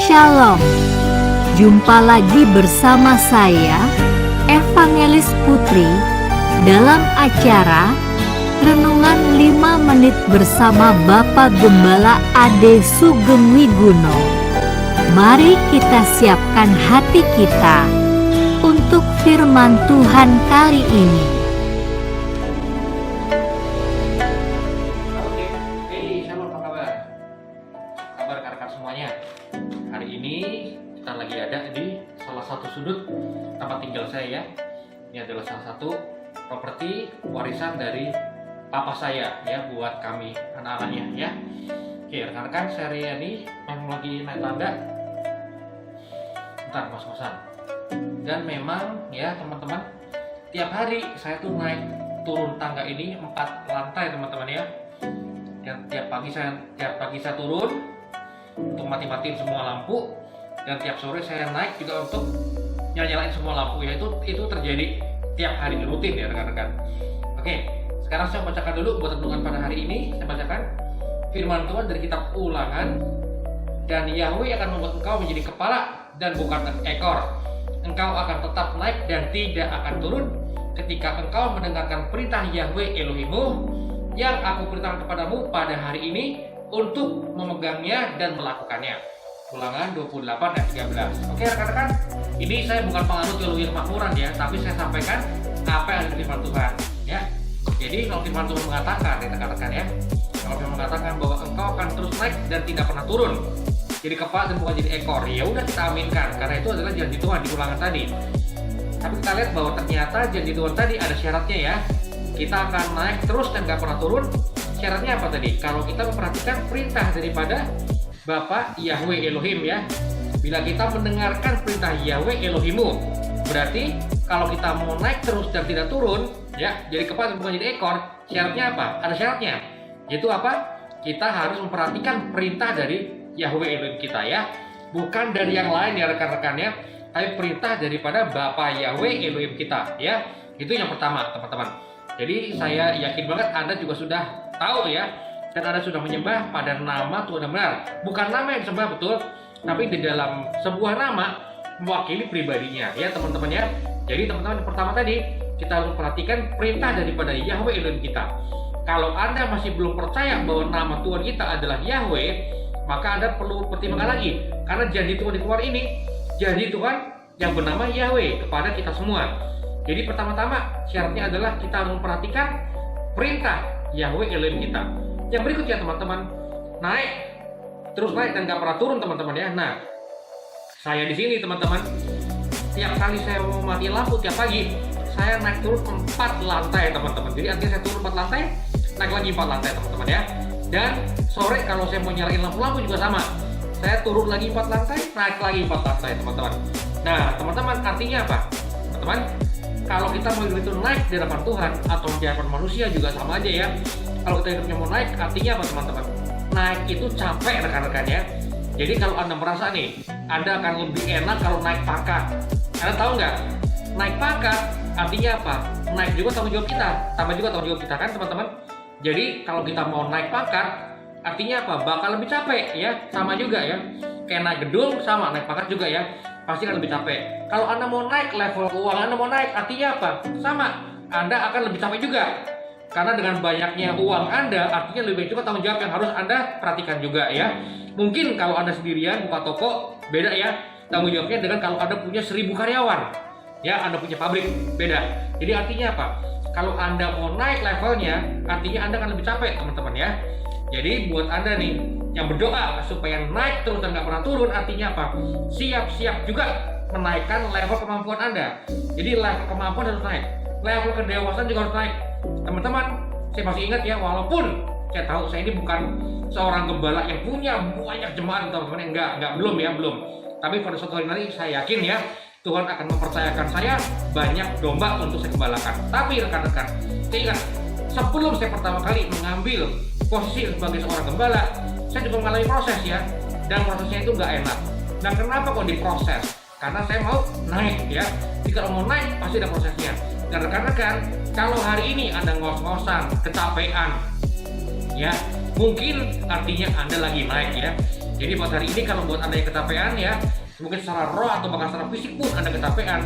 Shalom. Jumpa lagi bersama saya, Evangelis Putri, dalam acara Renungan 5 Menit bersama Bapak Gembala Ade Sugeng Wiguno. Mari kita siapkan hati kita untuk firman Tuhan kali ini. Shalom, apa kabar? Kabar rekan-rekan semuanya. Hari ini kita lagi ada di salah satu sudut tempat tinggal saya ya. Ini adalah salah satu properti warisan dari papa saya ya, buat kami anak-anaknya ya. Oke rekan-rekan, saya ini memang lagi naik tangga. Bentar, kos-kosan. Dan memang ya teman-teman, tiap hari saya tuh naik turun tangga ini 4 lantai teman-teman ya. Dan tiap pagi saya turun untuk mati-matiin semua lampu, dan tiap sore saya naik juga untuk nyalain semua lampu ya. Itu terjadi tiap hari rutin ya rekan-rekan. Oke, sekarang saya bacakan dulu buat renungan pada hari ini. Saya bacakan firman Tuhan dari kitab Ulangan. Dan Yahweh akan membuat engkau menjadi kepala dan bukan ekor. Engkau akan tetap naik dan tidak akan turun ketika engkau mendengarkan perintah Yahweh Elohimmu yang aku perintahkan kepadamu pada hari ini untuk memegangnya dan melakukannya. Ulangan 28 ayat 13. Oke rekan-rekan, ini saya bukan penganut teologi kemakmuran ya, tapi saya sampaikan apa yang ada di firman Tuhan ya. Jadi kalau firman Tuhan mengatakan ya rekan-rekan ya, kalau firman mengatakan bahwa engkau akan terus naik dan tidak pernah turun, jadi kepala dan bukan jadi ekor, ya udah kita aminkan karena itu adalah janji Tuhan di Ulangan tadi. Tapi kita lihat bahwa ternyata janji Tuhan tadi ada syaratnya ya. Kita akan naik terus dan gak pernah turun. Syaratnya apa tadi? Kalau kita memperhatikan perintah daripada Bapak Yahweh Elohim ya. Bila kita mendengarkan perintah Yahweh Elohimmu, berarti kalau kita mau naik terus dan tidak turun ya, jadi kepala dan bukan jadi ekor, syaratnya apa? Ada syaratnya. Yaitu apa? Kita harus memperhatikan perintah dari Yahweh Elohim kita ya. Bukan dari yang lain ya rekan-rekannya, tapi perintah daripada Bapak Yahweh Elohim kita ya. Itu yang pertama teman-teman. Jadi saya yakin banget Anda juga sudah tahu ya, dan Anda sudah menyembah pada nama Tuhan yang benar. Bukan nama yang disembah betul, tapi di dalam sebuah nama mewakili pribadinya ya teman-teman ya. Jadi teman-teman, yang pertama tadi kita harus perhatikan perintah daripada Yahweh Elohim kita. Kalau Anda masih belum percaya bahwa nama Tuhan kita adalah Yahweh, maka Anda perlu pertimbangkan lagi, karena janji Tuhan di keluar ini janji Tuhan yang bernama Yahweh kepada kita semua. Jadi pertama-tama syaratnya adalah kita harus memperhatikan perintah Yahweh Elohim kita. Yang berikutnya teman-teman, naik terus naik dan gak pernah turun teman-teman ya. Nah, saya di sini teman-teman, tiap kali saya mau mati lampu tiap pagi, saya naik turun 4 lantai teman-teman. Jadi artinya saya turun 4 lantai, naik lagi 4 lantai teman-teman ya. Dan sore kalau saya mau nyalain lampu-lampu juga sama, saya turun lagi 4 lantai, naik lagi 4 lantai teman-teman. Nah teman-teman, artinya apa teman-teman? Kalau kita mau hidup itu naik di hadapan Tuhan atau di hadapan manusia juga sama aja ya. Kalau kita hidupnya mau naik, artinya apa teman-teman? Naik itu capek rekan-rekan ya. Jadi kalau Anda merasa nih, Anda akan lebih enak kalau naik pangkat. Anda tahu nggak? Naik pangkat artinya apa? Naik juga tanggung jawab kita, tambah juga tanggung jawab kita kan teman-teman. Jadi kalau kita mau naik pangkat, artinya apa? Bakal lebih capek ya, sama juga ya. Kayak naik gedung sama, naik pangkat juga ya, pasti akan lebih capek. Kalau Anda mau naik level keuangan, Anda mau naik, artinya apa? Sama, Anda akan lebih capek juga. Karena dengan banyaknya uang Anda, artinya lebih banyak juga tanggung jawab yang harus Anda perhatikan juga ya. Mungkin kalau Anda sendirian buka toko, beda ya tanggung jawabnya dengan kalau Anda punya 1000 karyawan. Ya, Anda punya pabrik, beda. Jadi artinya apa? Kalau Anda mau naik levelnya, artinya Anda akan lebih capek teman-teman ya. Jadi buat Anda nih yang berdoa supaya naik terus dan gak pernah turun, artinya apa? Siap-siap juga menaikkan level kemampuan Anda. Jadi level kemampuan harus naik, level kedewasaan juga harus naik. Teman-teman, saya masih ingat ya, walaupun saya tahu saya ini bukan seorang gembala yang punya banyak jemaat teman-teman, belum. Tapi pada suatu hari nanti saya yakin ya, Tuhan akan mempercayakan saya banyak domba untuk saya gembalakan. Tapi rekan-rekan, saya ingat sebelum saya pertama kali mengambil posisi sebagai seorang gembala, saya juga mengalami proses ya, dan prosesnya itu nggak enak. Nah kenapa kok diproses? Karena saya mau naik ya. Jadi kalau mau naik pasti ada prosesnya. Dan rekan-rekan, kalau hari ini Anda ngos-ngosan, kecapean ya, mungkin artinya Anda lagi naik ya. Jadi buat hari ini kalau buat Anda yang kecapean ya, mungkin secara roh atau bahkan secara fisik pun Anda kecapean,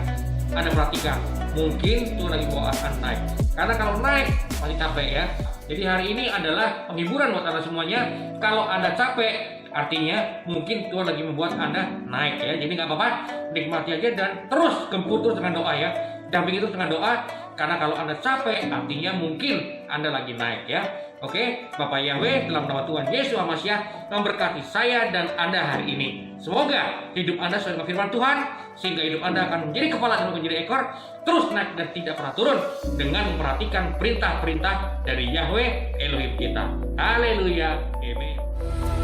Anda perhatikan, mungkin Tuhan lagi bawa Anda naik. Karena kalau naik pasti capek ya. Jadi hari ini adalah penghiburan buat Anda semuanya. Kalau Anda capek, artinya mungkin Tuhan lagi membuat Anda naik ya. Jadi nggak apa-apa, nikmati aja dan terus gempur terus dengan doa ya. Dampingi terus dengan doa, karena kalau Anda capek, artinya mungkin Anda lagi naik ya. Oke, Bapak Yahweh dalam nama Tuhan Yesus Al-Masih memberkati saya dan Anda hari ini. Semoga hidup Anda sesuai dengan firman Tuhan, sehingga hidup Anda akan menjadi kepala dan menjadi ekor, terus naik dan tidak pernah turun dengan memperhatikan perintah-perintah dari Yahweh Elohim kita. Haleluya, amin.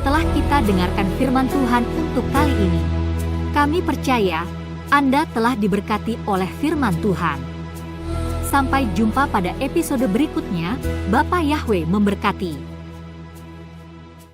Telah kita dengarkan firman Tuhan untuk kali ini. Kami percaya Anda telah diberkati oleh firman Tuhan. Sampai jumpa pada episode berikutnya. Bapa Yahweh memberkati.